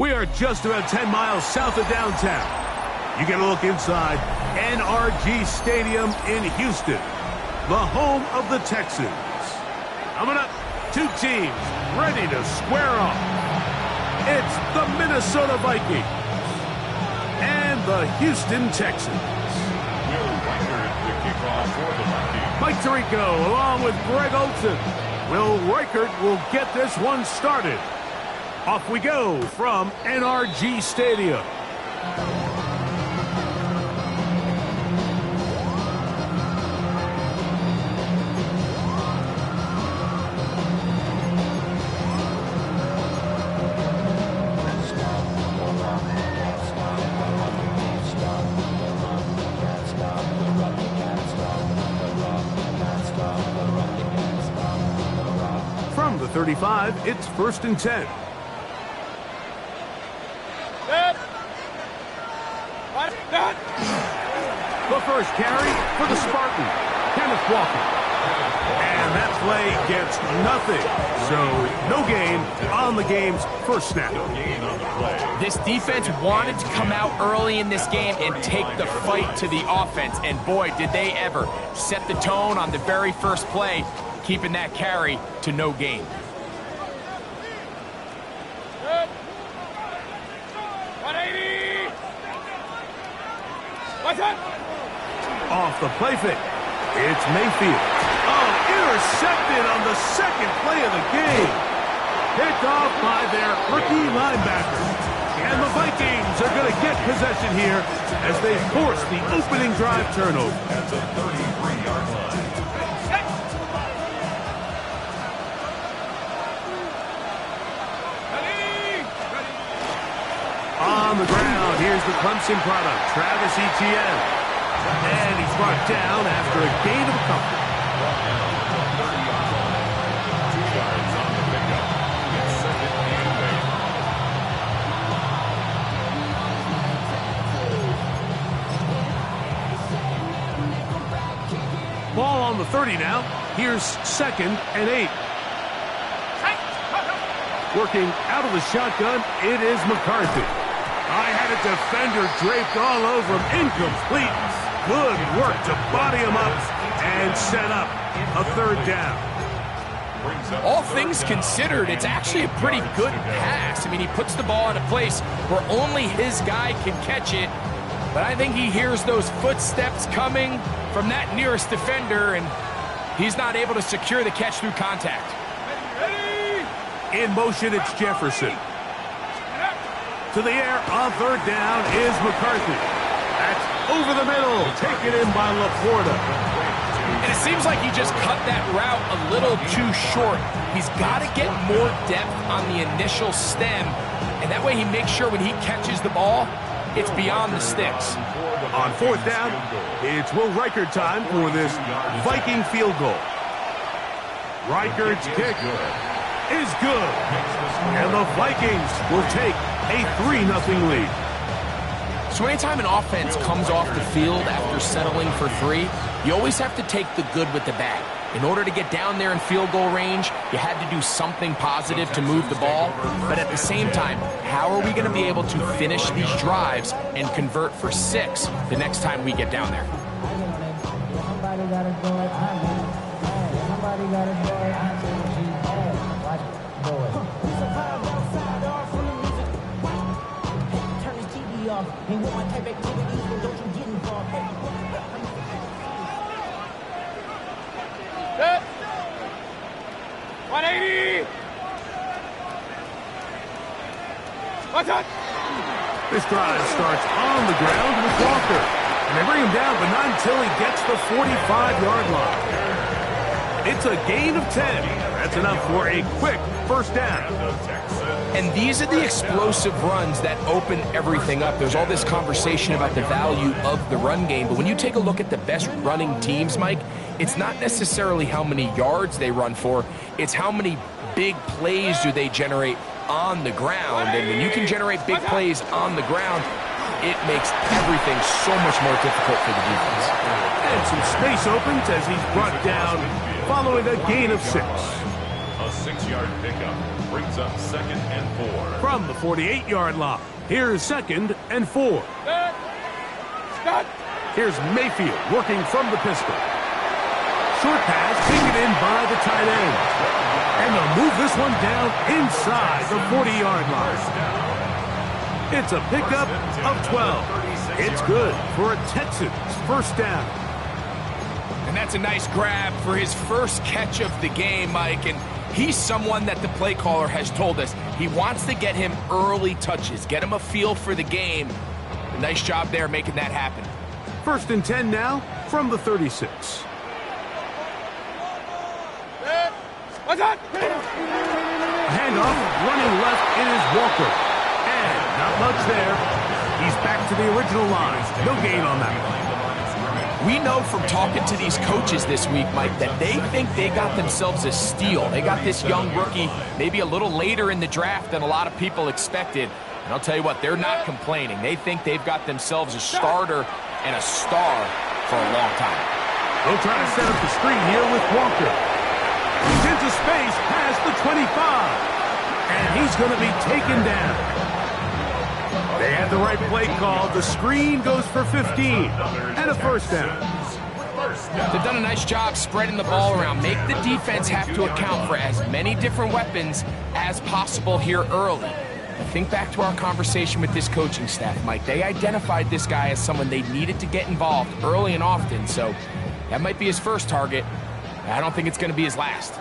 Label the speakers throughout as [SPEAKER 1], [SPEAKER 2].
[SPEAKER 1] We are just about 10 miles south of downtown. You get a look inside NRG Stadium in Houston, the home of the Texans. Coming up, two teams ready to square off. It's the Minnesota Vikings and the Houston Texans. Mike Tirico along with Greg Olsen. Will Reichert will get this one started. Off we go from NRG Stadium. From the 35, it's 1st and 10. The first carry for the Spartan, Kenneth Walker. And that play gets nothing. So no gain on the game's first snap.
[SPEAKER 2] This defense wanted to come out early in this game and take the fight to the offense. And boy, did they ever set the tone on the very first play, keeping that carry to no gain.
[SPEAKER 1] Off the play fake, it's Mayfield. Oh, intercepted on the second play of the game. Picked off by their rookie linebacker. And the Vikings are going to get possession here as they force the opening drive turnover. At the 33-yard line. On the ground, here's the Clemson product, Travis Etienne. And he's brought down after a gain of a couple. Ball on the 30 now. Here's 2nd and 8. Working out of the shotgun, it is McCarthy. I had a defender draped all over him. Incomplete. Good work to body him up and set up a 3rd down.
[SPEAKER 2] All things considered, it's actually a pretty good pass. I mean, he puts the ball in a place where only his guy can catch it. But I think he hears those footsteps coming from that nearest defender, and he's not able to secure the catch through contact.
[SPEAKER 1] In motion, it's Jefferson. To the air on 3rd down is McCarthy. That's over the middle, taken in by Laporta.
[SPEAKER 2] And it seems like he just cut that route a little too short. He's got to get more depth on the initial stem, and that way he makes sure when he catches the ball, it's beyond the sticks.
[SPEAKER 1] On 4th down, it's Will Reichert time for this Viking field goal. Reichert's kick is good, and the Vikings will take a 3-0 lead.
[SPEAKER 2] So anytime an offense comes off the field after settling for 3, you always have to take the good with the bad. In order to get down there in field goal range, you had to do something positive to move the ball. But at the same time, how are we going to be able to finish these drives and convert for 6 the next time we get down there?
[SPEAKER 3] Good. 180. Watch out.
[SPEAKER 1] This drive starts on the ground with Walker. And they bring him down, but not until he gets the 45-yard line. It's a gain of 10. That's enough for a quick 1st down.
[SPEAKER 2] And these are the explosive runs that open everything up. There's all this conversation about the value of the run game, but when you take a look at the best running teams, Mike, it's not necessarily how many yards they run for, it's how many big plays do they generate on the ground. And when you can generate big plays on the ground, it makes everything so much more difficult for the defense.
[SPEAKER 1] And some space opens as he's brought down following a gain of 6.
[SPEAKER 4] A 6-yard pickup brings up 2nd and 4.
[SPEAKER 1] From the 48-yard line, here's 2nd and 4.
[SPEAKER 3] Stop.
[SPEAKER 1] Here's Mayfield working from the pistol. Short pass taken in by the tight end. And they'll move this one down inside the 40-yard line. It's a pickup of 12. It's good for a Texans first down.
[SPEAKER 2] And that's a nice grab for his first catch of the game, Mike. And he's someone that the play caller has told us he wants to get him early touches, get him a feel for the game. A nice job there making that happen.
[SPEAKER 1] 1st and 10 now from the 36.
[SPEAKER 3] What's that?
[SPEAKER 1] Handoff, running left is Walker. And not much there. He's back to the original line. No gain on that one.
[SPEAKER 2] We know from talking to these coaches this week, Mike, that they think they got themselves a steal. They got this young rookie maybe a little later in the draft than a lot of people expected. And I'll tell you what, they're not complaining. They think they've got themselves a starter and a star for a long time.
[SPEAKER 1] They'll try to set up the screen here with Walker. He's into space past the 25. And he's going to be taken down. They had the right play call. The screen goes for 15. And a first down.
[SPEAKER 2] They've done a nice job spreading the ball around. Make the defense have to account for as many different weapons as possible here early. Think back to our conversation with this coaching staff, Mike. They identified this guy as someone they needed to get involved early and often, so that might be his first target. I don't think it's going to be his last.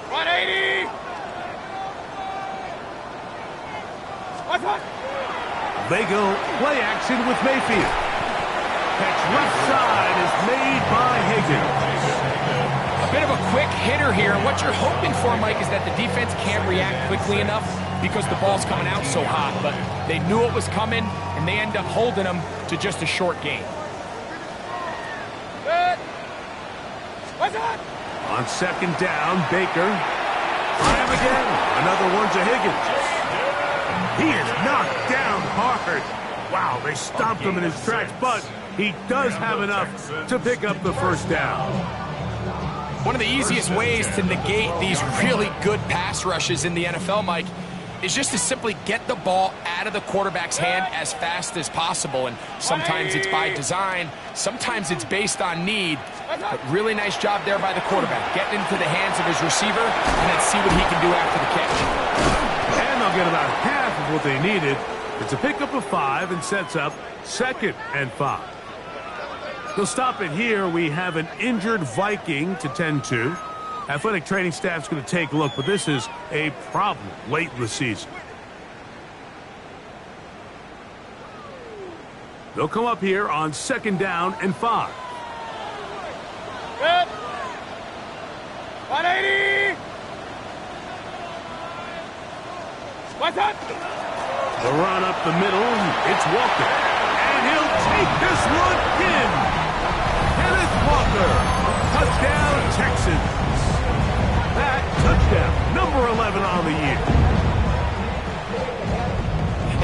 [SPEAKER 3] 180. What's that?
[SPEAKER 1] They go play action with Mayfield. Catch left side is made by Higgins.
[SPEAKER 2] A bit of a quick hitter here, and what you're hoping for, Mike, is that the defense can't react quickly enough because the ball's coming out so hot, but they knew it was coming, and they end up holding them to just a short gain.
[SPEAKER 3] What's that?
[SPEAKER 1] On 2nd down, Baker. Try him again. Another one to Higgins. He is knocked down hard. Wow, they stopped him in his tracks, but he does have enough to pick up the first down.
[SPEAKER 2] One of the easiest ways to negate these really good pass rushes in the NFL, Mike, is just to simply get the ball out of the quarterback's hand as fast as possible. And sometimes it's by design, sometimes it's based on need. But really nice job there by the quarterback, getting into the hands of his receiver, and then see what he can do after the catch.
[SPEAKER 1] And they'll get about half of what they needed. It's a pickup of 5 and sets up 2nd and 5. They'll stop it here. We have an injured Viking to tend to. Athletic training staff's going to take a look, but this is a problem late in the season. They'll come up here on 2nd down and 5.
[SPEAKER 3] Good. 180. What's that?
[SPEAKER 1] The run up the middle. It's Walker. And he'll take this one in. Kenneth Walker. Touchdown, Texans. That touchdown, number 11 on the year.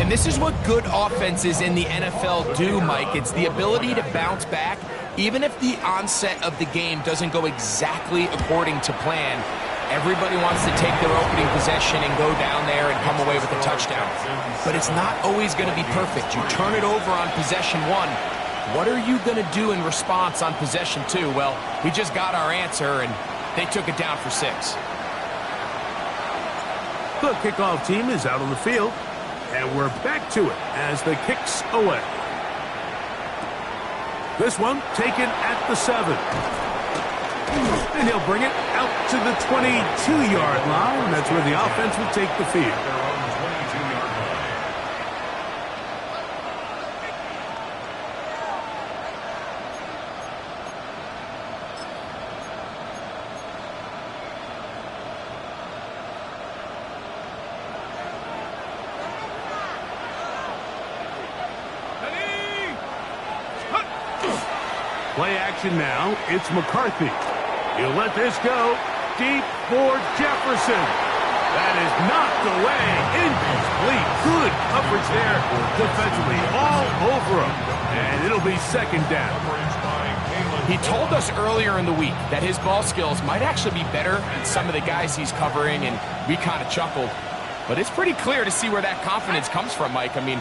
[SPEAKER 2] And this is what good offenses in the NFL do, Mike. It's the ability to bounce back, even if the onset of the game doesn't go exactly according to plan. Everybody wants to take their opening possession and go down there and come away with a touchdown. But it's not always going to be perfect. You turn it over on possession 1. What are you going to do in response on possession 2? Well, we just got our answer, and they took it down for 6.
[SPEAKER 1] The kickoff team is out on the field, and we're back to it as the kick's away. This one taken at the 7. And he'll bring it out to the 22-yard line. That's where the offense will take the field. Play action now. It's McCarthy. He'll let this go deep for Jefferson. That is knocked away. Incomplete. Good coverage there defensively all over him. And it'll be 2nd down.
[SPEAKER 2] He told us earlier in the week that his ball skills might actually be better than some of the guys he's covering, and we kind of chuckled. But it's pretty clear to see where that confidence comes from, Mike. I mean,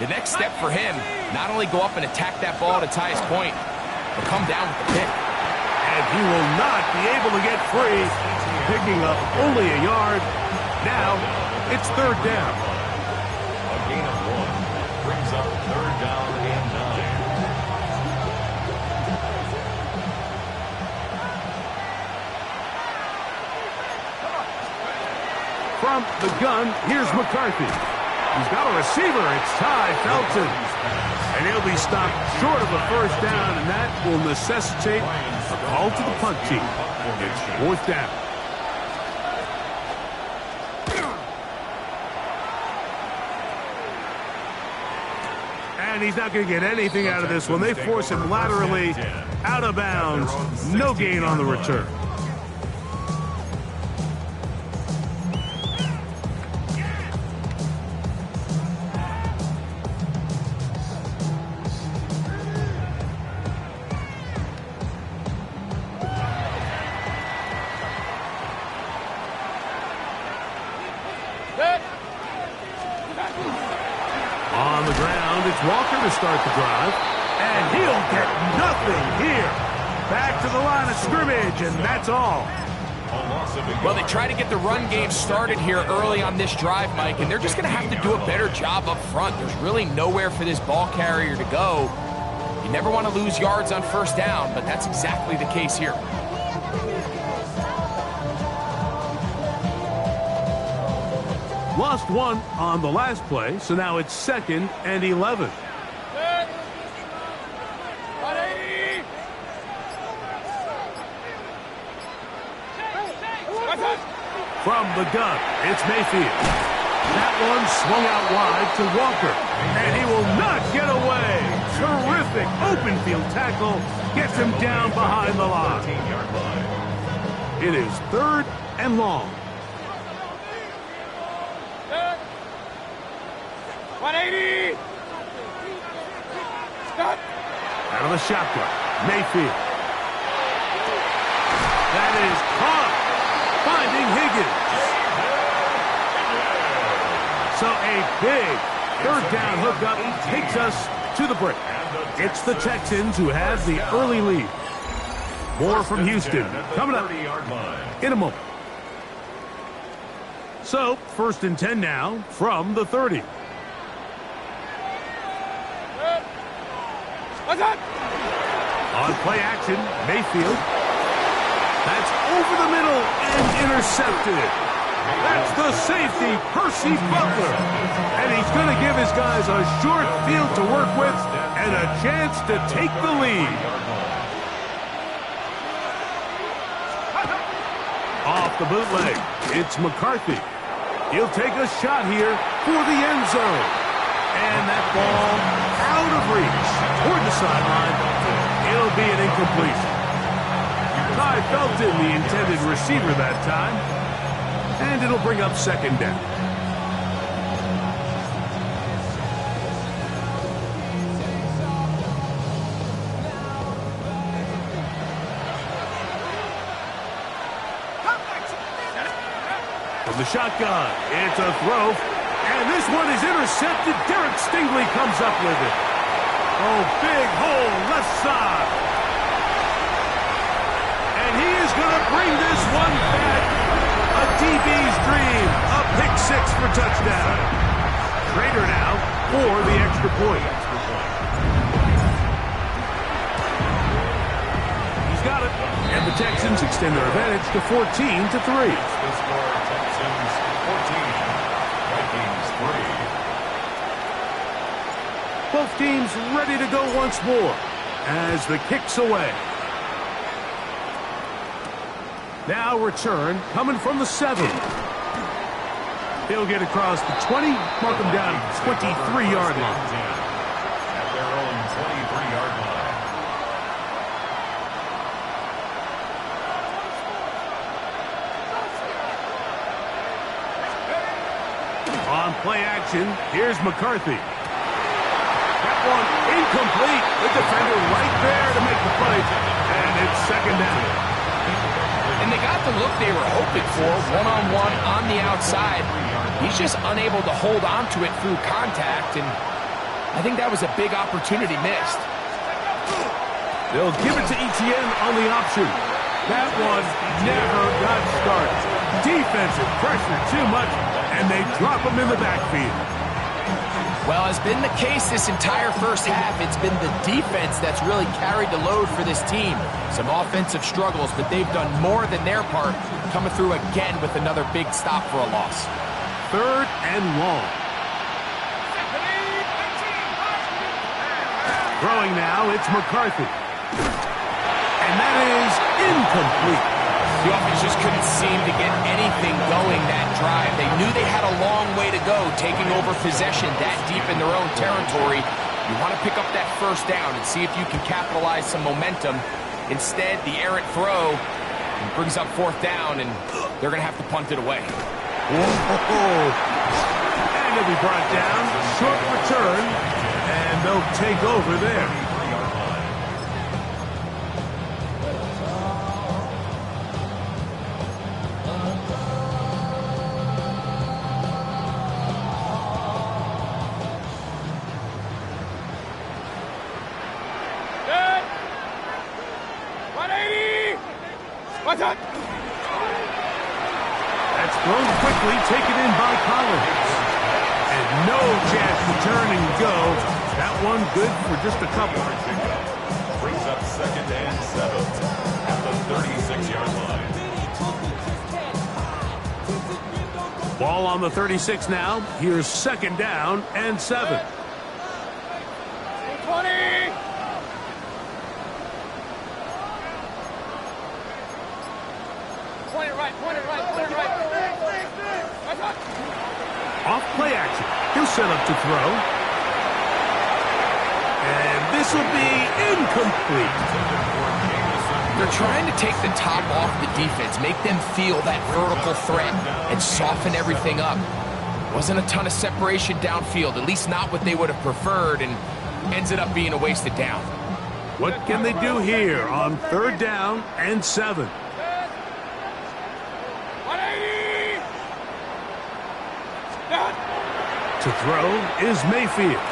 [SPEAKER 2] the next step for him, not only go up and attack that ball to tie his point, but come down with the pick.
[SPEAKER 1] And he will not be able to get free, picking up only a yard. Now, it's third down.
[SPEAKER 4] A gain of 1 brings up third down and 9.
[SPEAKER 1] From the gun, here's McCarthy. He's got a receiver. It's Ty Felton. And he'll be stopped short of a first down, and that will necessitate a call to the punt team. It's fourth down. And he's not going to get anything out of this one. They force him laterally out of bounds. No gain on the return. On the ground, it's Walker to start the drive. And he'll get nothing here. Back to the line of scrimmage, and that's all.
[SPEAKER 2] Well, they try to get the run game started here early on this drive, Mike, and they're just going to have to do a better job up front. There's really nowhere for this ball carrier to go. You never want to lose yards on first down, but that's exactly the case here.
[SPEAKER 1] Lost one on the last play, so now it's 2nd and 11. From the gun, it's Mayfield. That one swung out wide to Walker, and he will not get away. Terrific open field tackle gets him down behind the line. It is 3rd and long.
[SPEAKER 3] 180! Stop!
[SPEAKER 1] Out of the shotgun, Mayfield. That is caught. Finding Higgins. So a big third down hookup takes us to the break. It's the Texans who have the early lead. More from Houston coming up in a moment. So 1st and 10 now from the 30. On play action, Mayfield. That's over the middle and intercepted. That's the safety, Percy Butler. And he's going to give his guys a short field to work with and a chance to take the lead. Off the bootleg, it's McCarthy. He'll take a shot here for the end zone. And that ball out of reach toward the sideline. It'll be an incompletion. Ty Felton, the intended receiver that time. And it'll bring up 2nd down. From the shotgun, it's a throw. And this one is intercepted. Derek Stingley comes up with it. Oh, big hole left side. And he is going to bring this one back. A DB's dream. A pick 6 for touchdown. Trader now for the extra point. He's got it. And the Texans extend their advantage to 14-3.
[SPEAKER 4] Texans 14. Vikings 3.
[SPEAKER 1] Both teams ready to go once more as the kick's away. Now return coming from the 7. He'll get across the 20, mark him down 23-yard line.
[SPEAKER 4] At their own 23-yard
[SPEAKER 1] line. On play action, here's McCarthy. Got one incomplete. The defender right there to make the play. And it's second down.
[SPEAKER 2] And they got the look they were hoping for, one-on-one on the outside. He's just unable to hold on to it through contact, and I think that was a big opportunity missed.
[SPEAKER 1] They'll give it to Etienne on the option. That one never got started. Defensive pressure too much, and they drop him in the backfield.
[SPEAKER 2] Well, as been the case this entire first half, it's been the defense that's really carried the load for this team. Some offensive struggles, but they've done more than their part, coming through again with another big stop for a loss.
[SPEAKER 1] Third and long. Throwing now, it's McCarthy. And that is incomplete.
[SPEAKER 2] The offense just couldn't seem to get anything going that drive. They knew they had a long way to go, taking over possession that deep in their own territory. You want to pick up that first down and see if you can capitalize some momentum. Instead, the errant throw brings up fourth down, and they're going to have to punt it away.
[SPEAKER 1] Whoa. And he'll be brought down. Short return, and they'll take over there. That's thrown quickly, taken in by Collins. And no chance to turn and go. That one good for just a couple.
[SPEAKER 4] Brings up second and 7 at the 36-yard line.
[SPEAKER 1] Ball on the 36 now. Here's second down and 7.
[SPEAKER 3] 20! Point it right.
[SPEAKER 1] Off play action. He'll set up to throw. And this will be incomplete.
[SPEAKER 2] They're trying to take the top off the defense, make them feel that vertical threat, and soften everything up. Wasn't a ton of separation downfield, at least not what they would have preferred, and ended up being a wasted down.
[SPEAKER 1] What can they do here on third down and 7?
[SPEAKER 3] 180! Done!
[SPEAKER 1] To throw is Mayfield.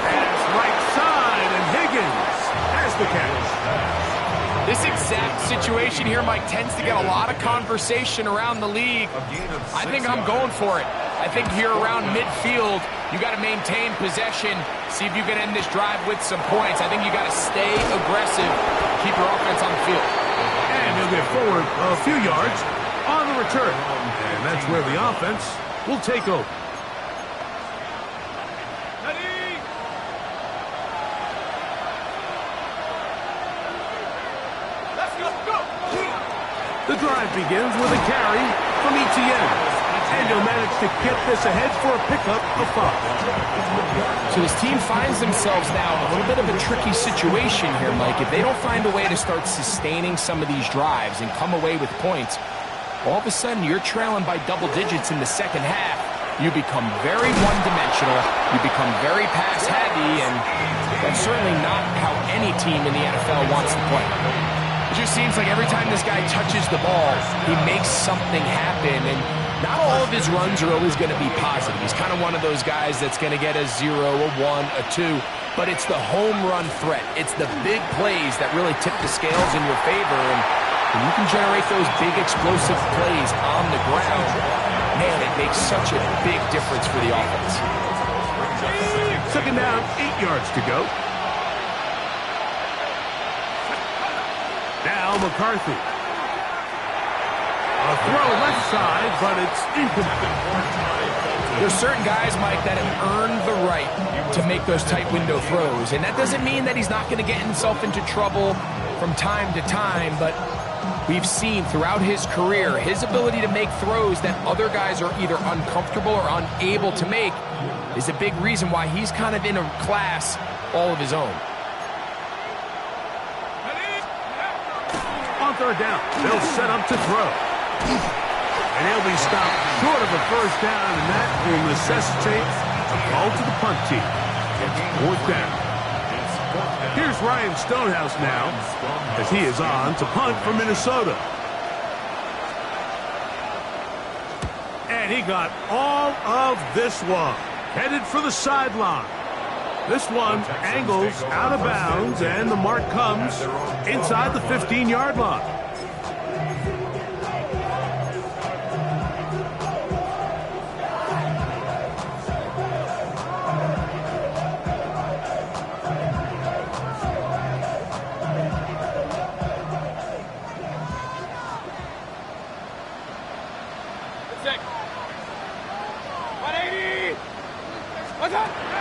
[SPEAKER 1] Pass right side, and Higgins has the catch.
[SPEAKER 2] This exact situation here, Mike, tends to get a lot of conversation around the league. I think I'm going for it. I think here around midfield, you got to maintain possession, see if you can end this drive with some points. I think you got to stay aggressive, keep your offense on the field.
[SPEAKER 1] And he'll get forward a few yards on the return. And that's where the offense will take over. The drive begins with a carry from Etienne. And he'll manage to get this ahead for a pickup of 5.
[SPEAKER 2] So this team finds themselves now in a little bit of a tricky situation here, Mike. If they don't find a way to start sustaining some of these drives and come away with points, all of a sudden you're trailing by double digits in the second half. You become very one-dimensional, you become very pass-heavy, and that's certainly not how any team in the NFL wants to play. It just seems like every time this guy touches the ball, he makes something happen, and not all of his runs are always going to be positive. He's kind of one of those guys that's going to get a 0, a 1, a 2, but it's the home run threat. It's the big plays that really tip the scales in your favor, and when you can generate those big explosive plays on the ground, man, it makes such a big difference for the offense.
[SPEAKER 1] Second down, 8 yards to go. Now McCarthy. A throw left side, but it's incomplete.
[SPEAKER 2] There's certain guys, Mike, that have earned the right to make those tight window throws, and that doesn't mean that he's not going to get himself into trouble from time to time, but we've seen throughout his career his ability to make throws that other guys are either uncomfortable or unable to make is a big reason why he's kind of in a class all of his own.
[SPEAKER 1] On third down, they'll set up to throw. And he'll be stopped short of a first down, and that will necessitate a call to the punt team. It's fourth down. Here's Ryan Stonehouse now, as he is on to punt for Minnesota. And he got all of this one. Headed for the sideline. This one angles out of bounds, and the mark comes inside the 15-yard line.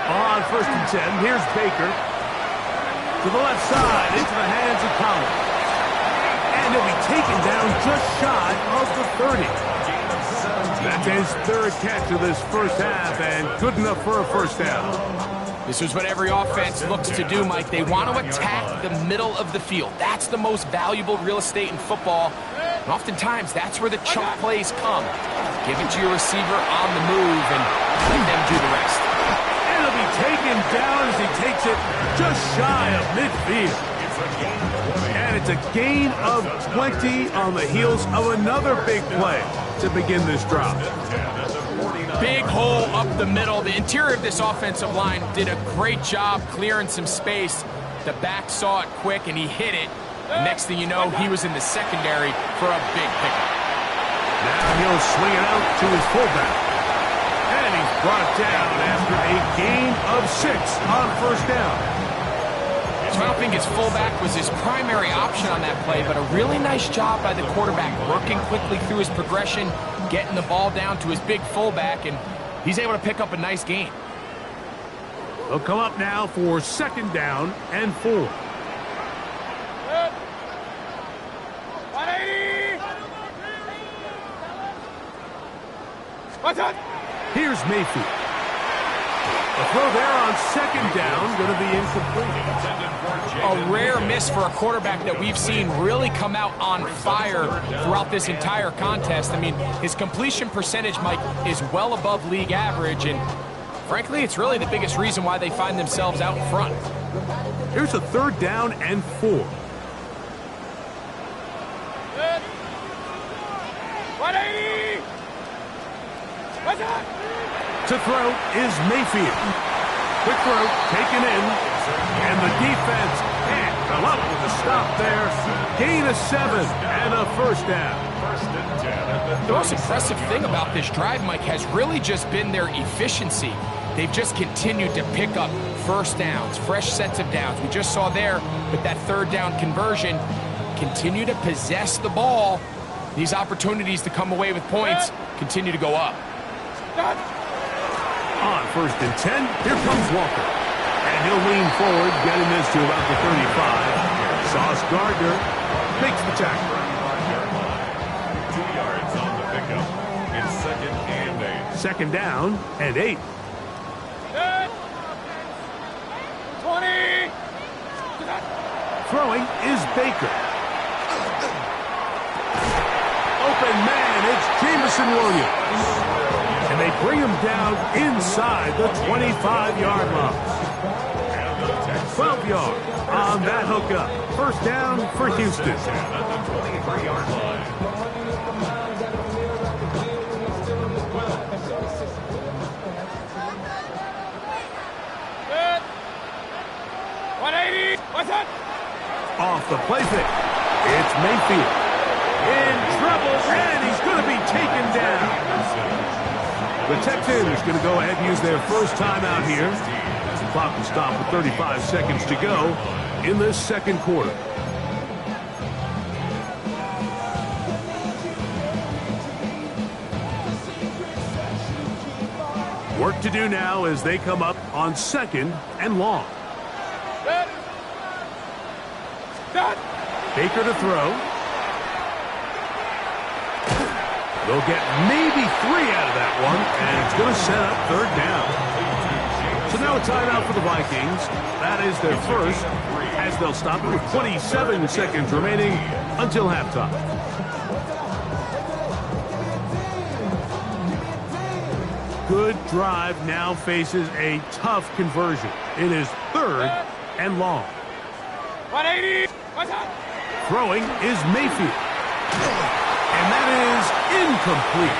[SPEAKER 1] On first and 10, here's Baker. To the left side, into the hands of Collins. And he'll be taken down just shy of the 30. That's his third catch of this first half, and good enough for a first down.
[SPEAKER 2] This is what every offense looks to do, Mike. They want to attack the middle of the field. That's the most valuable real estate in football. And oftentimes, that's where the chunk plays come. Give it to your receiver on the move and let them do the rest.
[SPEAKER 1] And he'll be taken down as he takes it just shy of midfield. And it's a gain of 20 on the heels of another big play to begin this drive.
[SPEAKER 2] Big hole up the middle. The interior of this offensive line did a great job clearing some space. The back saw it quick, and he hit it. The next thing you know, he was in the secondary for a big pickup.
[SPEAKER 1] Now he'll swing it out to his fullback. And he's brought down after a gain of 6 on first down.
[SPEAKER 2] So I don't think his fullback was his primary option on that play, but a really nice job by the quarterback working quickly through his progression, getting the ball down to his big fullback, and he's able to pick up a nice gain.
[SPEAKER 1] They'll come up now for second down and 4.
[SPEAKER 3] 180! What's up?
[SPEAKER 1] Here's Mayfield. A throw there on second down, going to be incomplete.
[SPEAKER 2] A rare miss for a quarterback that we've seen really come out on fire throughout this entire contest. I mean, his completion percentage, Mike, is well above league average, and frankly, it's really the biggest reason why they find themselves out in front.
[SPEAKER 1] Here's a third down and 4.
[SPEAKER 3] 180! What's up?
[SPEAKER 1] To throw is Mayfield. Quick throw taken in, and the defense can't come up with a stop there. Gain of 7 and a first down.
[SPEAKER 2] The most impressive thing about this drive, Mike, has really just been their efficiency. They've just continued to pick up first downs, fresh sets of downs. We just saw there with that third down conversion, continue to possess the ball. These opportunities to come away with points continue to go up.
[SPEAKER 1] On first and 10, here comes Walker. And he'll lean forward, getting this to about the 35. Sauce Gardner makes the tackle.
[SPEAKER 4] 2 yards on the pickup. It's second and 8.
[SPEAKER 1] Second down and 8.
[SPEAKER 3] 20!
[SPEAKER 1] Throwing is Baker. Open man, it's Jameson Williams. And they bring him down inside the 25-yard line. 12 yards on that hookup. First down for Houston.
[SPEAKER 4] At the 23-yard line.
[SPEAKER 3] Good. 180! What's up?
[SPEAKER 1] Off the play fake. It's Mayfield. In trouble, and he's going to be taken down. The Texans going to go ahead and use their first timeout here. The clock will stop with 35 seconds to go in this second quarter. Work to do now as they come up on second and long.
[SPEAKER 3] Good. Done.
[SPEAKER 1] Baker to throw. They'll get maybe 3 out of that one, and it's going to set up third down. So now a timeout for the Vikings. That is their first, as they'll stop it with 27 seconds remaining until halftime. good drive now faces a tough conversion. It is 3rd and long.
[SPEAKER 3] 180. What's up?
[SPEAKER 1] Throwing is Mayfield. And that is incomplete.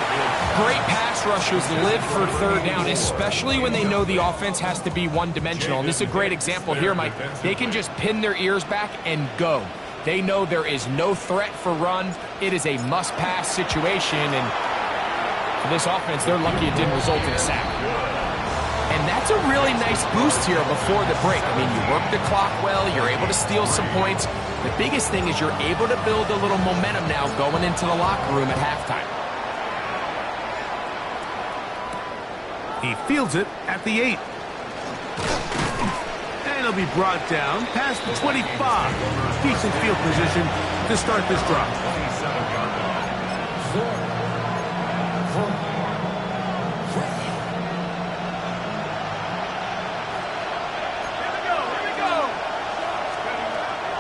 [SPEAKER 2] Great pass rushers live for 3rd down, especially when they know the offense has to be one-dimensional. And this is a great example here, Mike. They can just pin their ears back and go. They know there is no threat for run. It is a must-pass situation, and for this offense, they're lucky it didn't result in a sack. And that's a really nice boost here before the break. I mean, you work the clock well, you're able to steal some points. The biggest thing is you're able to build a little momentum now going into the locker room at halftime.
[SPEAKER 1] He fields it at the 8. And he'll be brought down past the 25. Decent field position to start this drive.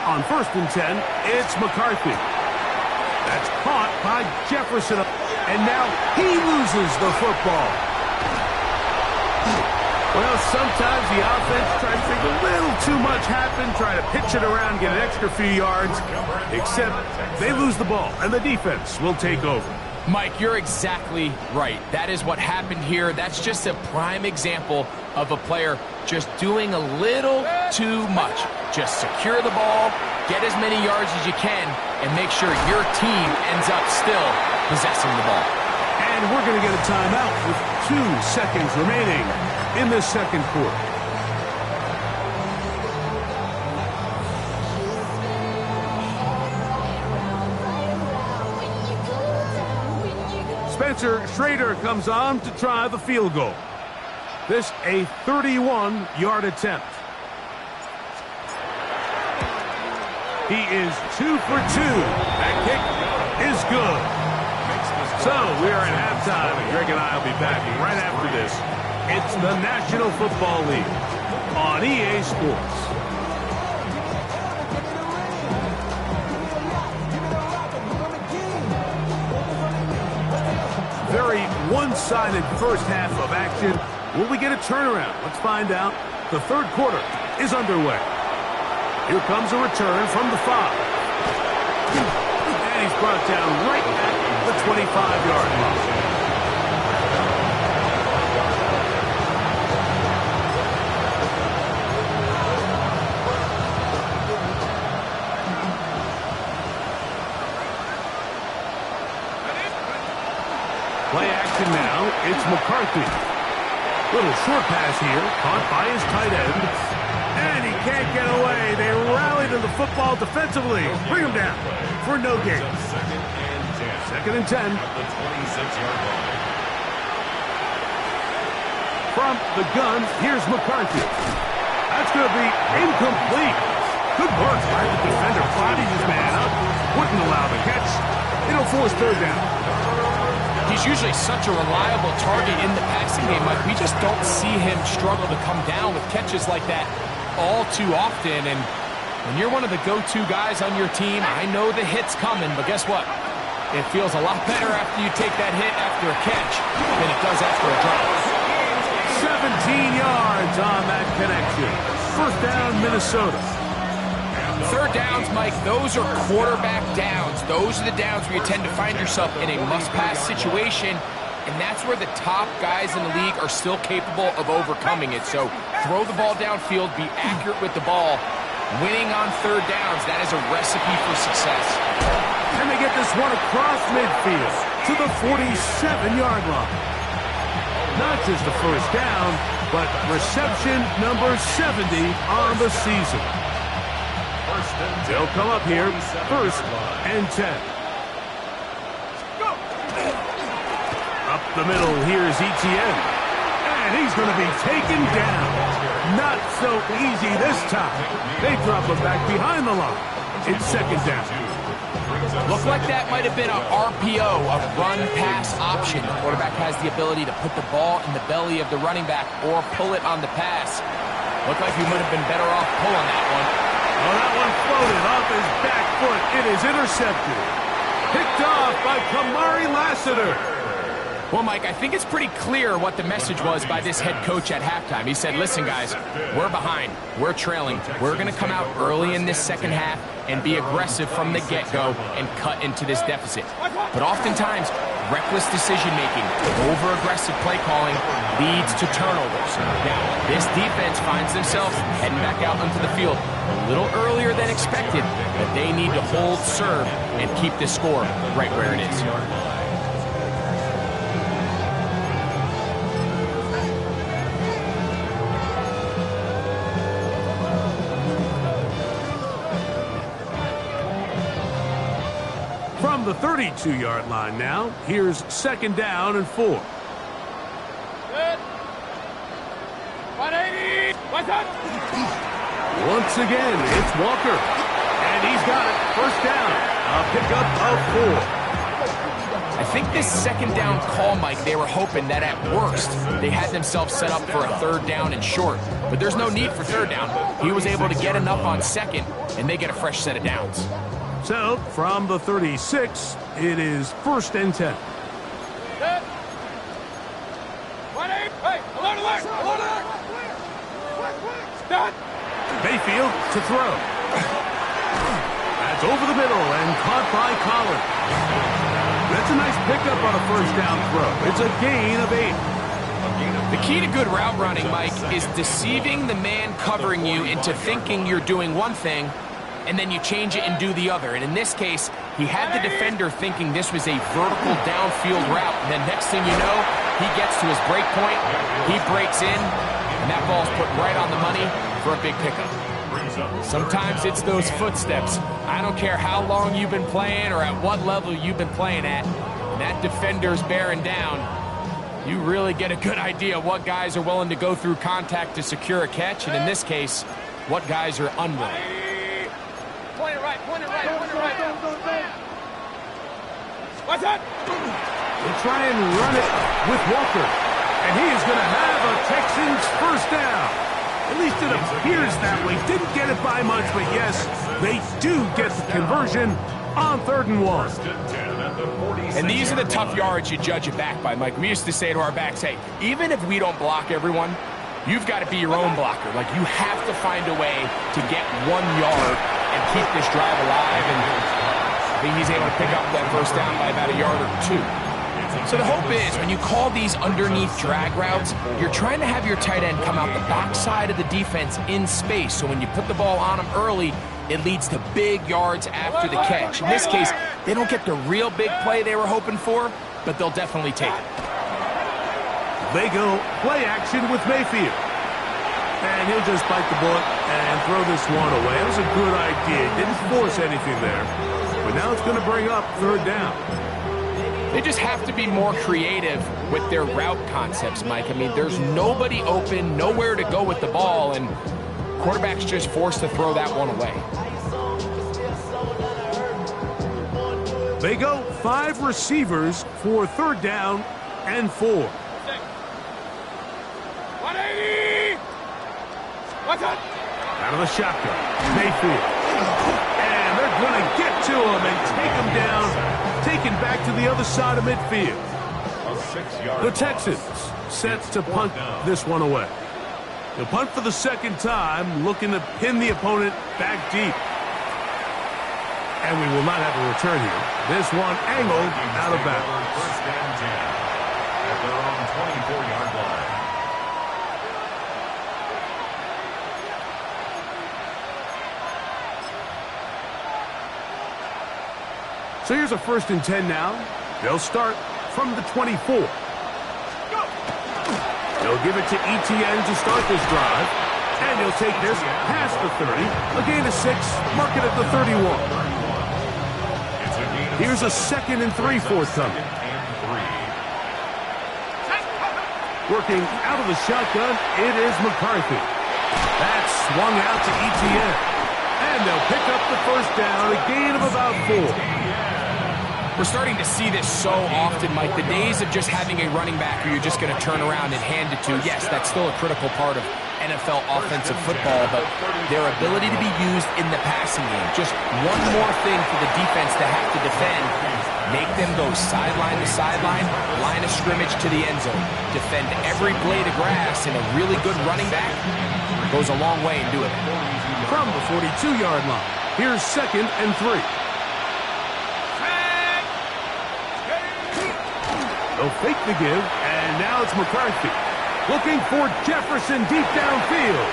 [SPEAKER 1] On 1st and 10, it's McCarthy. That's caught by Jefferson. And now he loses the football. Well, sometimes the offense tries to make a little too much happen, try to pitch it around, get an extra few yards, except they lose the ball, and the defense will take over.
[SPEAKER 2] Mike, you're exactly right. That is what happened here. That's just a prime example of a player just doing a little too much. Just secure the ball, get as many yards as you can, and make sure your team ends up still possessing the ball.
[SPEAKER 1] And we're going to get a timeout with 2 seconds remaining in this 2nd quarter. Spencer Schrader comes on to try the field goal. This a 31-yard attempt. He is 2 for 2. That kick is good. So we are at halftime, and Greg and I will be back right after this. It's the National Football League on EA Sports. Very one-sided first half of action. Will we get a turnaround? Let's find out. The 3rd quarter is underway. Here comes a return from the 5. And he's brought down right at the 25-yard line. Play action now. It's McCarthy. Little short pass here, caught by his tight end. And he can't get away. They rally to the football defensively. Bring him down for no gain. 2nd and 10.
[SPEAKER 4] The 26-yard line.
[SPEAKER 1] From the gun, here's McCarthy. That's going to be incomplete. Good work by the defender. Bodied his man up. Wouldn't allow the catch. It'll force 3rd down.
[SPEAKER 2] He's usually such a reliable target in the passing game, Mike. We just don't see him struggle to come down with catches like that all too often. And when you're one of the go-to guys on your team, I know the hit's coming, but guess what? It feels a lot better after you take that hit after a catch than it does after a drop.
[SPEAKER 1] 17 yards on that connection. 1st down, Minnesota.
[SPEAKER 2] 3rd downs, Mike, those are quarterback downs. Those are the downs where you tend to find yourself in a must-pass situation, and that's where the top guys in the league are still capable of overcoming it. So throw the ball downfield, be accurate with the ball. Winning on 3rd downs, that is a recipe for success.
[SPEAKER 1] And they get this one across midfield to the 47-yard line. Not just the 1st down, but reception number 70 on the season. They'll come up here, 1st and 10. Up the middle, here's Etienne. And he's going to be taken down. Not so easy this time. They drop him back behind the line. It's 2nd down.
[SPEAKER 2] Looked like that might have been an RPO, a run-pass option. The quarterback has the ability to put the ball in the belly of the running back or pull it on the pass. Looked like he would have been better off pulling that one.
[SPEAKER 1] Well, that one floated off his back foot. It is intercepted. Picked off by Kamari Lassiter.
[SPEAKER 2] Well, Mike, I think it's pretty clear what the message was by this head coach at halftime. He said, listen, guys, we're behind. We're trailing. We're going to come out early in this second half and be aggressive from the get-go and cut into this deficit. But oftentimes, reckless decision-making, over-aggressive play calling leads to turnovers. Now, this defense finds themselves heading back out onto the field a little earlier than expected, but they need to hold serve and keep this score right where it is.
[SPEAKER 1] From the 32-yard line now, here's 2nd down and 4.
[SPEAKER 3] Good. 180. What's up?
[SPEAKER 1] Once again, it's Walker. And he's got it. 1st down. A pickup of 4.
[SPEAKER 2] I think this 2nd down call, Mike, they were hoping that at worst they had themselves set up for a 3rd down and short. But there's no need for 3rd down. He was able to get enough on 2nd, and they get a fresh set of downs.
[SPEAKER 1] So, from the 36, it is 1st and 10.
[SPEAKER 3] Good. 180. Hey, alert, alert, alert, alert. Stop.
[SPEAKER 1] Mayfield to throw. That's over the middle and caught by Collins. That's a nice pickup on a 1st down throw. It's a gain of 8.
[SPEAKER 2] The key to good route running, Mike, is deceiving the man covering you into thinking you're doing one thing, and then you change it and do the other. And in this case, he had the defender thinking this was a vertical downfield route. And then next thing you know, he gets to his break point, he breaks in, and that ball's put right on the money for a big pickup. Sometimes it's those footsteps. I don't care how long you've been playing or at what level you've been playing at, and that defender's bearing down. You really get a good idea of what guys are willing to go through contact to secure a catch, and in this case, what guys are unwilling.
[SPEAKER 3] Point it right, point it right, point it right. What's up?
[SPEAKER 1] They'll try and run it with Walker. And he is going to have a Texans 1st down. At least it appears that way. Didn't get it by much, but yes, they do get the conversion on 3rd and 1.
[SPEAKER 2] And these are the tough yards you judge it back by, Mike. We used to say to our backs, hey, even if we don't block everyone, you've got to be your own blocker. Like, you have to find a way to get 1 yard and keep this drive alive. And I think he's able to pick up that 1st down by about a yard or 2. So the hope is when you call these underneath drag routes, you're trying to have your tight end come out the backside of the defense in space. So when you put the ball on him early, it leads to big yards after the catch. In this case, they don't get the real big play they were hoping for, but they'll definitely take it.
[SPEAKER 1] They go play action with Mayfield. And he'll just bite the bullet and throw this one away. It was a good idea. Didn't force anything there. But now it's going to bring up 3rd down.
[SPEAKER 2] They just have to be more creative with their route concepts, Mike. I mean, there's nobody open, nowhere to go with the ball, and quarterback's just forced to throw that one away.
[SPEAKER 1] They go 5 receivers for 3rd down and 4.
[SPEAKER 3] 180. What's up?
[SPEAKER 1] Out of the shotgun, Mayfield. And they're going to get to him and take him down. Taken back to the other side of midfield. The Texans set to punt this one away. They'll punt for the 2nd time, looking to pin the opponent back deep. And we will not have a return here. This one angled out of bounds.
[SPEAKER 4] 1st and 10 at their own 24-yard line.
[SPEAKER 1] So here's a 1st and 10 now. They'll start from the 24. They'll give it to Etienne to start this drive. And he'll take this past the 30. A gain of 6. Mark it at the 31. Here's a 2nd and 3 forthcoming. Working out of the shotgun, it is McCarthy. That's swung out to Etienne. And they'll pick up the 1st down, a gain of about 4.
[SPEAKER 2] We're starting to see this so often, Mike. The days of just having a running back who you're just going to turn around and hand it to, yes, that's still a critical part of NFL offensive football, but their ability to be used in the passing game, just one more thing for the defense to have to defend, Make them go sideline to sideline, line of scrimmage to the end zone. Defend every blade of grass, and a really good running back goes a long way in doing it.
[SPEAKER 1] From the 42-yard line, here's 2nd and 3. They'll fake the give, and now it's McCarthy. Looking for Jefferson deep downfield.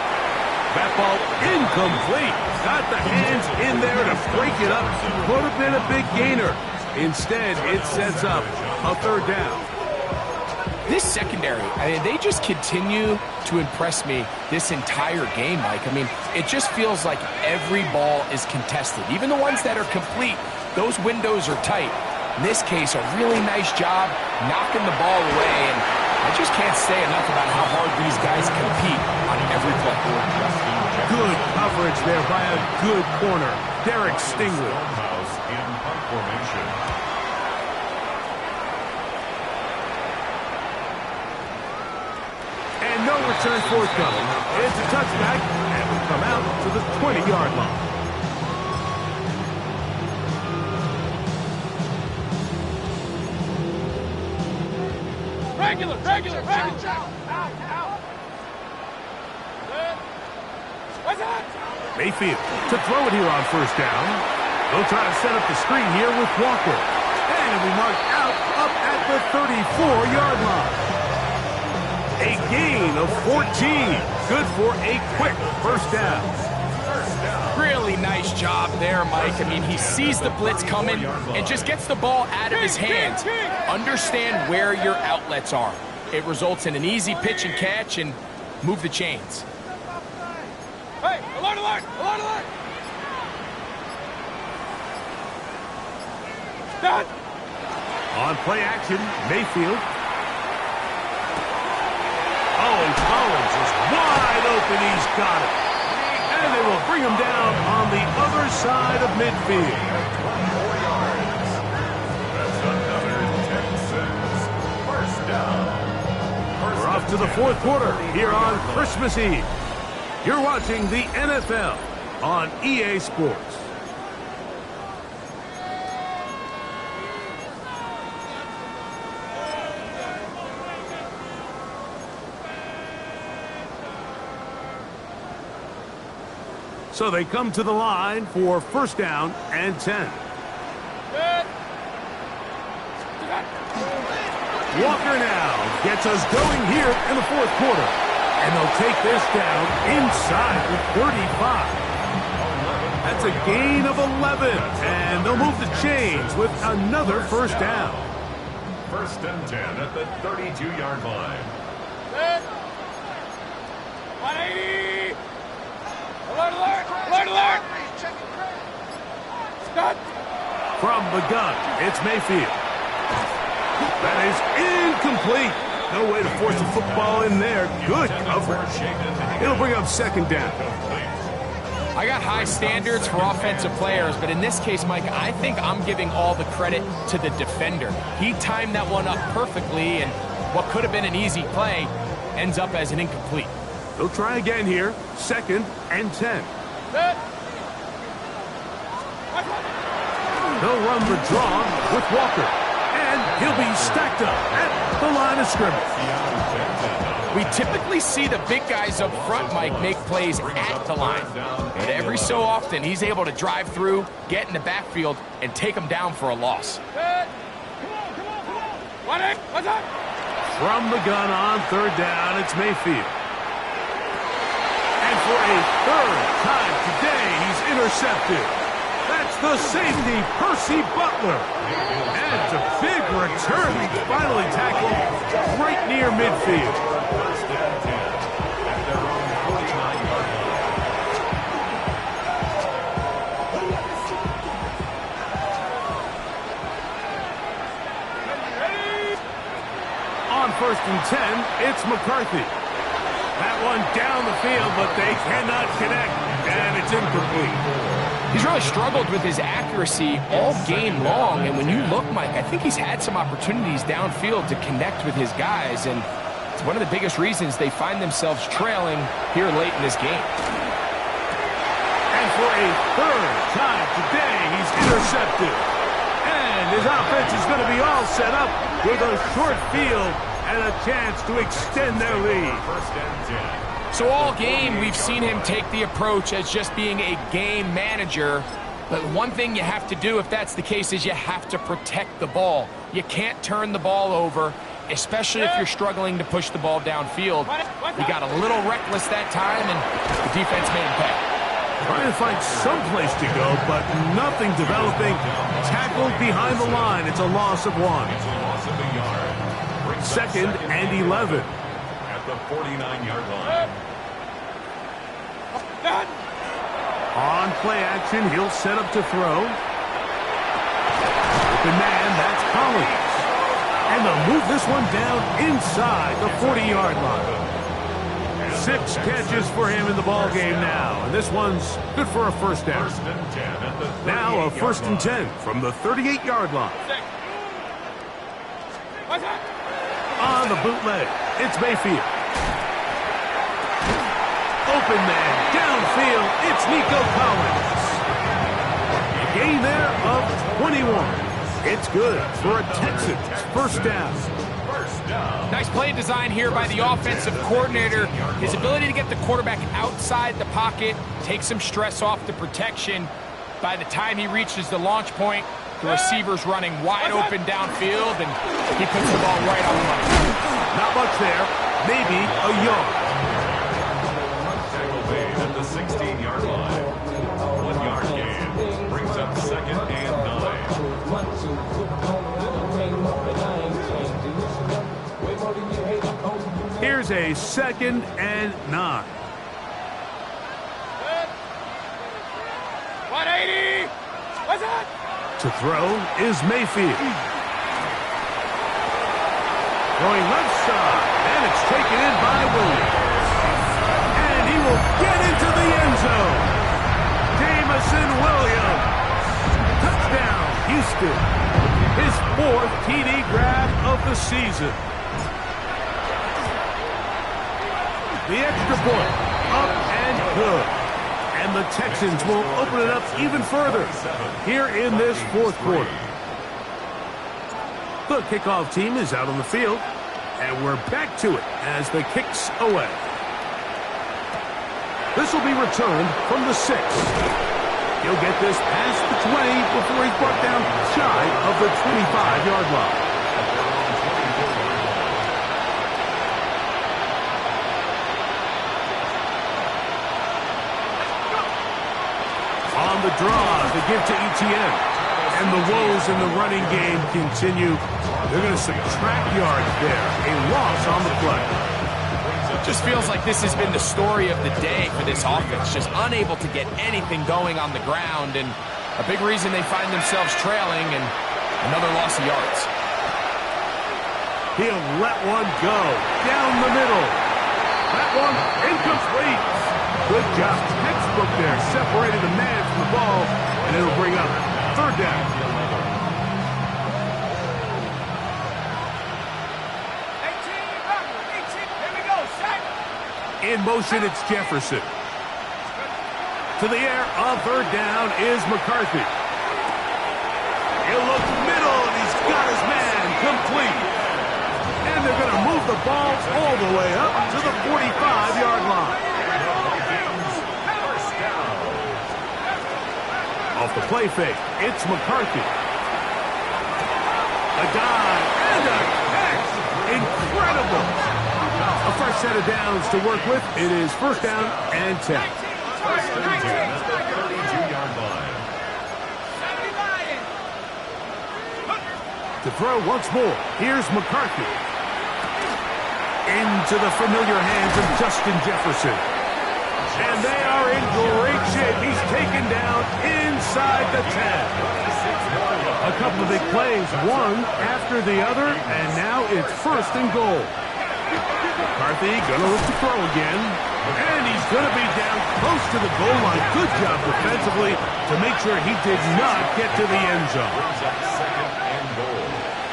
[SPEAKER 1] That ball incomplete. Got the hands in there to break it up. Could have been a big gainer. Instead, it sets up a 3rd down.
[SPEAKER 2] This secondary, I mean, they just continue to impress me this entire game, Mike. I mean, it just feels like every ball is contested. Even the ones that are complete, those windows are tight. In this case, a really nice job knocking the ball away, and I just can't say enough about how hard these guys compete on every play.
[SPEAKER 1] Good coverage there by a good corner, Derek Stingley.
[SPEAKER 4] House in punt formation.
[SPEAKER 1] And no return forthcoming. It's a touchback, and we come out to the 20-yard line.
[SPEAKER 3] Regular. Out. Good. What's that?
[SPEAKER 1] Mayfield to throw it here on 1st down. They'll try to set up the screen here with Walker. And it'll be marked out up at the 34-yard line. A gain of 14. Good for a quick 1st down.
[SPEAKER 2] Really nice job there, Mike. I mean, he sees the blitz coming and just gets the ball out of his hands. Understand where your outlets are. It results in an easy pitch and catch and move the chains.
[SPEAKER 3] Hey, alert! Done.
[SPEAKER 1] On play action, Mayfield. Oh, and Collins is wide open. He's got it. And they will bring him down on the other side of midfield.
[SPEAKER 4] That's another Texans 1st down.
[SPEAKER 1] We're off to the 4th quarter here on Christmas Eve. You're watching the NFL on EA Sports. So they come to the line for 1st down and 10.
[SPEAKER 3] Good.
[SPEAKER 1] Walker now gets us going here in the 4th quarter. And they'll take this down inside the 35. That's a gain of 11. And they'll move the chains with another 1st down.
[SPEAKER 4] 1st and 10 at the 32-yard line.
[SPEAKER 3] Good. 180. Alert! Stop.
[SPEAKER 1] From the gun, it's Mayfield. That is incomplete. No way to force the football in there. Good coverage. It'll bring up 2nd down.
[SPEAKER 2] I got high standards for offensive players, but in this case, Mike, I think I'm giving all the credit to the defender. He timed that one up perfectly, and what could have been an easy play ends up as an incomplete.
[SPEAKER 1] They'll try again here. 2nd and 10.
[SPEAKER 3] Good.
[SPEAKER 1] They'll run the draw with Walker. And he'll be stacked up at the line of scrimmage.
[SPEAKER 2] We typically see the big guys up front, Mike, make plays at the line. But every so often, he's able to drive through, get in the backfield, and take them down for a loss.
[SPEAKER 3] Good. Come on. What's up?
[SPEAKER 1] From the gun on 3rd down, it's Mayfield. And for a 3rd time today, he's intercepted. That's the safety, Percy Butler. And it's a big return. He's finally tackled right near midfield.
[SPEAKER 4] 1st and 10 at their own 49-yard line.
[SPEAKER 1] On 1st and 10, it's McCarthy. That one down the field, but they cannot connect, and it's incomplete.
[SPEAKER 2] He's really struggled with his accuracy all game long, and when you look, Mike, I think he's had some opportunities downfield to connect with his guys, and it's one of the biggest reasons they find themselves trailing here late in this game.
[SPEAKER 1] And for a 3rd time today, he's intercepted. And his offense is going to be all set up with a short field and a chance to extend their lead.
[SPEAKER 4] First and 10.
[SPEAKER 2] So all game, we've seen him take the approach as just being a game manager. But one thing you have to do if that's the case is you have to protect the ball. You can't turn the ball over, especially if you're struggling to push the ball downfield. He got a little reckless that time, and the defense made him pay.
[SPEAKER 1] Trying to find some place to go, but nothing developing. Tackled behind the line. It's a loss of 1.
[SPEAKER 4] It's a loss of a yard. Brings up
[SPEAKER 1] Second and 11.
[SPEAKER 4] At the 49-yard line.
[SPEAKER 1] On play action, he'll set up to throw. Open man, that's Collins. And they'll move this one down inside the 40-yard line. 6 catches for him in the ball game now. And this one's good for a first down.
[SPEAKER 4] First and 10 at the
[SPEAKER 1] Now a
[SPEAKER 4] 38-yard
[SPEAKER 1] first and
[SPEAKER 4] line.
[SPEAKER 1] 10 from the 38-yard line. On the bootleg, it's Mayfield. Open man, downfield, it's Nico Collins. A gain there of 21. It's good for a Texans first down.
[SPEAKER 4] First down.
[SPEAKER 2] Nice play design here by the offensive coordinator. His ability to get the quarterback outside the pocket, take some stress off the protection. By the time he reaches the launch point, the receiver's running wide open downfield, and he puts the ball right on the money.
[SPEAKER 1] Not much there, maybe a yard.
[SPEAKER 4] Tackle made at the 16-yard line. 1 yard gain. Brings up second and 9.
[SPEAKER 1] Here's a second and 9.
[SPEAKER 3] 180. What's that?
[SPEAKER 1] To throw is Mayfield. Going left side, and it's taken in by Williams. And he will get into the end zone. Jameson Williams. Touchdown, Houston. His 4th TD grab of the season. The extra point, up and good. And the Texans will open it up even further here in this 4th quarter. The kickoff team is out on the field, and we're back to it as the kick's away. This will be returned from the 6. He'll get this past the 20 before he's brought down shy of the 25-yard line. On the draw, the give to Etienne. And the woes in the running game continue. They're going to subtract yards there. A loss on the play.
[SPEAKER 2] Just feels like this has been the story of the day for this offense. Just unable to get anything going on the ground. And a big reason they find themselves trailing, and another loss of yards.
[SPEAKER 1] He'll let one go. Down the middle. That one incomplete. Good job. Textbook there. Separated the man from the ball. And it'll bring up 3rd down.
[SPEAKER 3] 18. Here we go. Set.
[SPEAKER 1] In motion, it's Jefferson. To the air on 3rd down is McCarthy. He'll look middle, and he's got his man complete. And they're going to move the ball all the way up to the 45-yard line. Off the play fake, it's McCarthy. A dive and a catch. Incredible. A fresh set of downs to work with. It is 1st down and 10.
[SPEAKER 4] First and 10 at the 32-yard line.
[SPEAKER 1] To throw once more, here's McCarthy. Into the familiar hands of Justin Jefferson. And they are in great shape. He's taken down inside the 10. A couple of big plays, one after the other, and now it's 1st and goal. McCarthy going to look to throw again. And he's going to be down close to the goal line. Good job defensively to make sure he did not get to the end zone.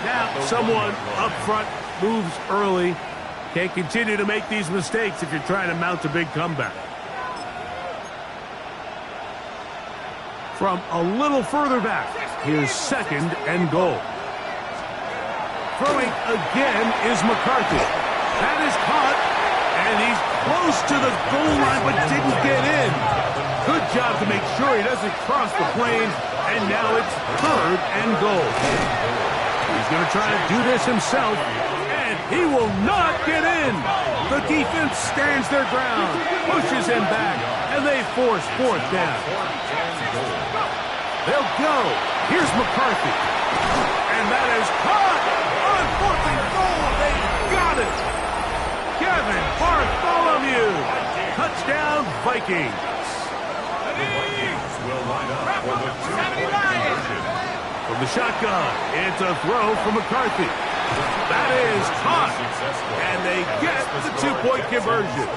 [SPEAKER 1] Now, someone up front moves early. Can't continue to make these mistakes if you're trying to mount a big comeback. From a little further back, here's 2nd and goal. Throwing again is McCarthy. That is caught, and he's close to the goal line but didn't get in. Good job to make sure he doesn't cross the plane, and now it's 3rd and goal. He's going to try to do this himself, and he will not get in. The defense stands their ground, pushes him back, and they force 4th down. They'll go. Here's McCarthy. And that is caught on 4th and goal. They got it. Kevin Bartholomew. Touchdown, Vikings.
[SPEAKER 4] The Vikings will line up for the 2-point conversion.
[SPEAKER 1] From the shotgun, it's a throw from McCarthy. That is caught, and they get the 2-point conversion.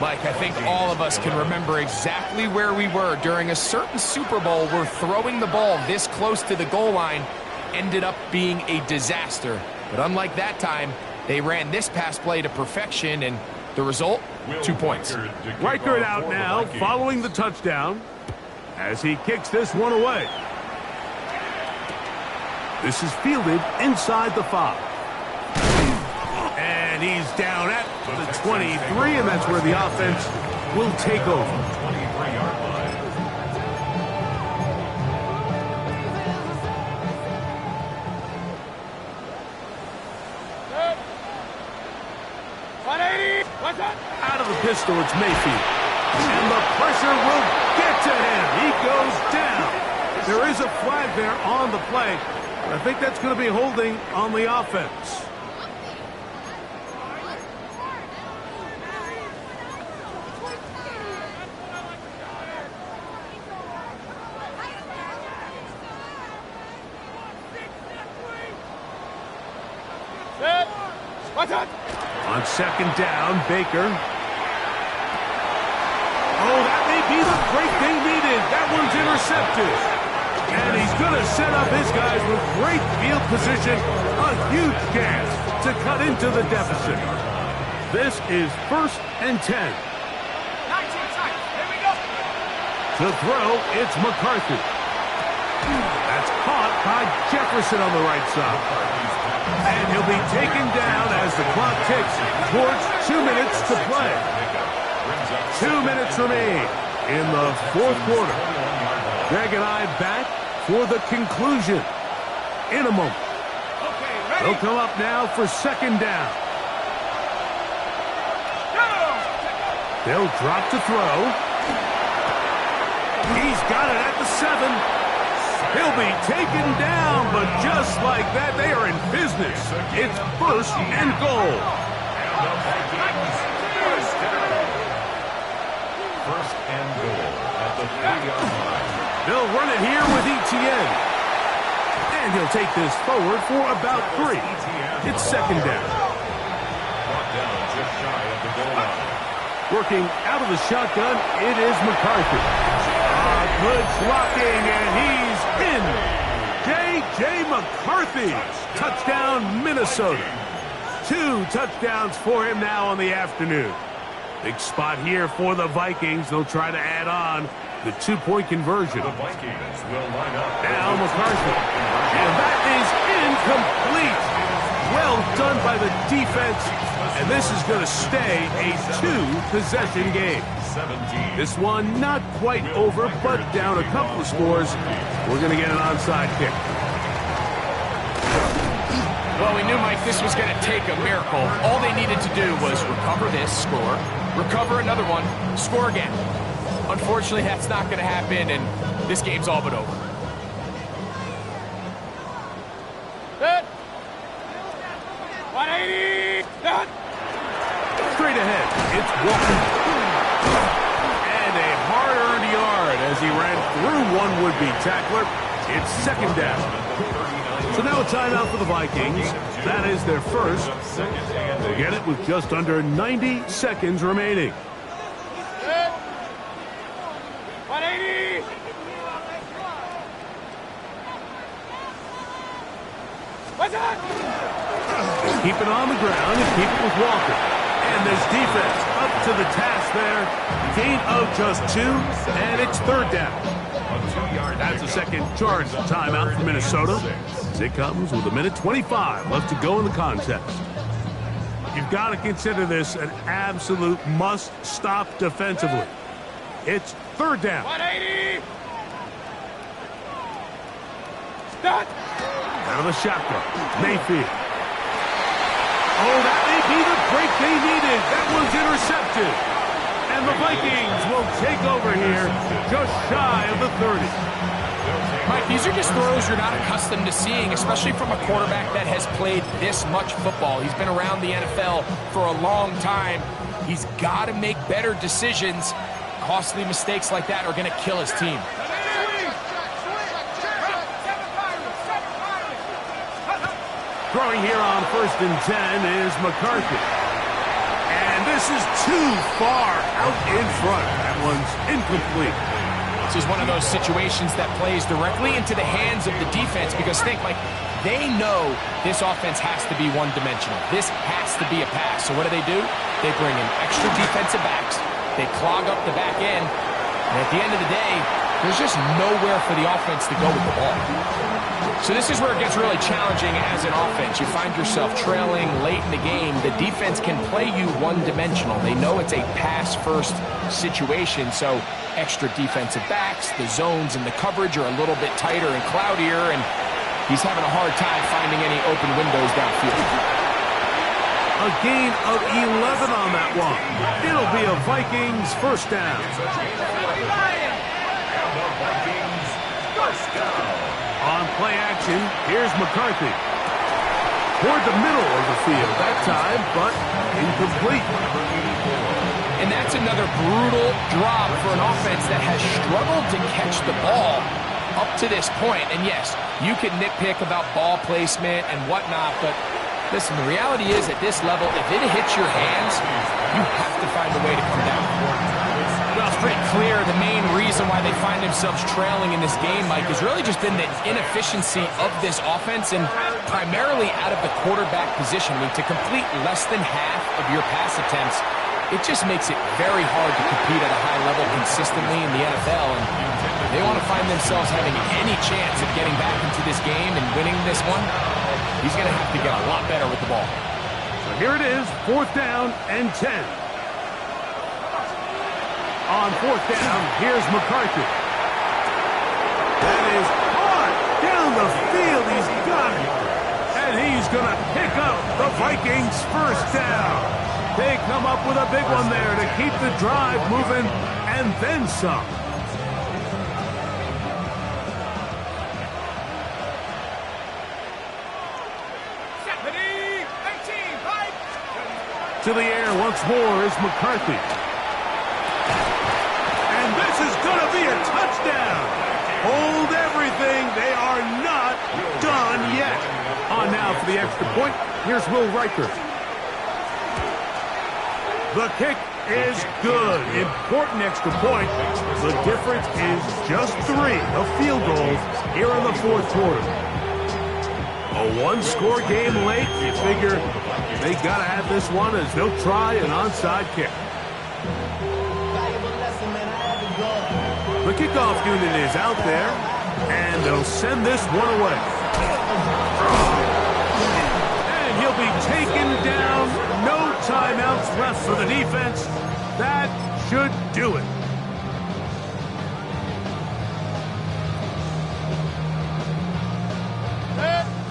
[SPEAKER 2] Mike, I think all of us can remember exactly where we were during a certain Super Bowl where throwing the ball this close to the goal line ended up being a disaster. But unlike that time, they ran this pass play to perfection, and the result, 2 points.
[SPEAKER 1] Reichert out now, following the touchdown, as he kicks this one away. This is fielded inside the 5. And he's down at the 23, and that's where the offense will take over.
[SPEAKER 4] 23-yard line.
[SPEAKER 1] Out of the pistol, it's Mayfield. And the pressure will get to him. He goes down. There is a flag there on the play. I think that's going to be holding on the offense. On 2nd down, Baker. Oh, that may be the break they needed. That one's intercepted. And he's going to set up his guys with great field position. A huge chance to cut into the deficit. This is 1st and 10. To throw, it's McCarthy. That's caught by Jefferson on the right side. And he'll be taken down as the clock ticks towards 2 minutes to play. 2 minutes remain in the 4th quarter. Greg and I back for the conclusion in a moment. They'll come up now for 2nd down. They'll drop to throw. He's got it at the 7. He'll be taken down, but just like that, they are in business. It's 1st and goal.
[SPEAKER 4] First and goal at the 3-yard line.
[SPEAKER 1] They'll run it here with Etienne. And he'll take this forward for about 3. It's 2nd down.
[SPEAKER 4] Brought down just shy of the goal line.
[SPEAKER 1] Working out of the shotgun, it is McCarthy. Good blocking, and he's in. J.J. McCarthy. Touchdown, Minnesota. 2 touchdowns for him now on the afternoon. Big spot here for the Vikings. They'll try to add on the 2-point conversion.
[SPEAKER 4] The Vikings will line up.
[SPEAKER 1] Now McCarthy. And that is incomplete. Well done by the defense. And this is going to stay a 2-possession game.
[SPEAKER 4] 17.
[SPEAKER 1] This one not quite over, but down a couple of scores. We're going to get an onside kick.
[SPEAKER 2] Well, we knew, Mike, this was going to take a miracle. All they needed to do was recover this, score, recover another one, score again. Unfortunately, that's not going to happen, and this game's all but over.
[SPEAKER 3] Set. 180. Set.
[SPEAKER 1] Straight ahead, it's Walker. And a hard-earned yard as he ran through one would-be tackler. It's 2nd down. So now a timeout for the Vikings. That is their first. They get it with just under 90 seconds remaining.
[SPEAKER 3] 180. What's that?
[SPEAKER 1] Keep it on the ground and keep it with Walker. And this defense up to the task there. Gain of just 2, and it's 3rd down.
[SPEAKER 4] A 2-yard
[SPEAKER 1] That's the second charge timeout for Minnesota. As it comes with 1:25 left to go in the contest. You've got to consider this an absolute must-stop defensively. It's third down.
[SPEAKER 3] 180. Start.
[SPEAKER 1] Out of the shotgun, Mayfield. Oh, that may be the break they needed. That was intercepted. And the Vikings will take over here just shy of the 30.
[SPEAKER 2] Mike, these are just throws you're not accustomed to seeing, especially from a quarterback that has played this much football. He's been around the NFL for a long time. He's got to make better decisions. Costly mistakes like that are going to kill his team.
[SPEAKER 1] Throwing here on 1st and 10 is McCarthy. And this is too far out in front. That one's incomplete.
[SPEAKER 2] This is one of those situations that plays directly into the hands of the defense because think, like, they know this offense has to be one-dimensional. This has to be a pass. So what do? They bring in extra defensive backs. They clog up the back end. And at the end of the day, there's just nowhere for the offense to go with the ball. So this is where it gets really challenging as an offense. You find yourself trailing late in the game. The defense can play you one-dimensional. They know it's a pass-first situation, so extra defensive backs, the zones and the coverage are a little bit tighter and cloudier, and he's having a hard time finding any open windows downfield.
[SPEAKER 1] A gain of 11 on that one. It'll be a Vikings first down. On play action, here's McCarthy. Toward the middle of the field that time, but incomplete.
[SPEAKER 2] And that's another brutal drop for an offense that has struggled to catch the ball up to this point. And yes, you can nitpick about ball placement and whatnot, but listen, the reality is at this level, if it hits your hands, you have to find a way to come down. Well, it's pretty clear the main reason why they find themselves trailing in this game, Mike, has really just been the inefficiency of this offense and primarily out of the quarterback position. I mean, to complete less than half of your pass attempts, it just makes it very hard to compete at a high level consistently in the NFL. And they want to find themselves having any chance of getting back into this game and winning this one. He's going to have to get a lot better with the ball.
[SPEAKER 1] So here it is, 4th down and 10. On 4th down, here's McCarthy. That is hard down the field. He's got it. And he's going to pick up the Vikings first down. They come up with a big one there to keep the drive moving and then some. To the air once more is McCarthy. And this is going to be a touchdown. Hold everything. They are not done yet. On now for the extra point. Here's Will Riker. The kick is good. Important extra point. The difference is just 3 of field goals here in the 4th quarter. A one-score game late. You figure they got to have this one as they'll try an onside kick. The kickoff unit is out there, and they'll send this one away. And he'll be taken down. No timeouts left for the defense. That should do it.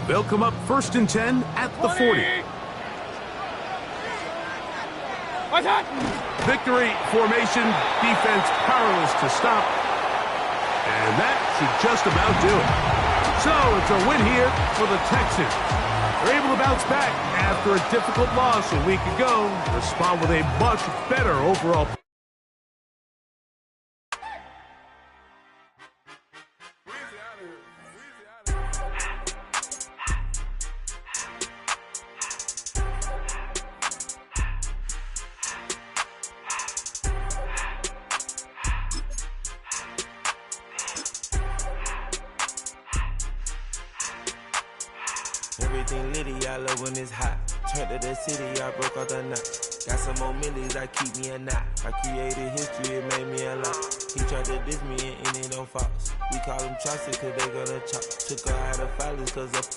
[SPEAKER 1] They'll come up 1st and 10 at the 40. Victory formation, defense powerless to stop. And that should just about do it. So it's a win here for the Texans. They're able to bounce back after a difficult loss a week ago. Respond with a much better overall.
[SPEAKER 5] Everything litty, I love when it's hot. Turned to the city, I broke out the knot. Got some more millies, I keep me a knot. I created history, it made me a lot. He tried tried to diss me and ended on Fox. We call them Chaucer cause they gonna chop. Took her out of filers cause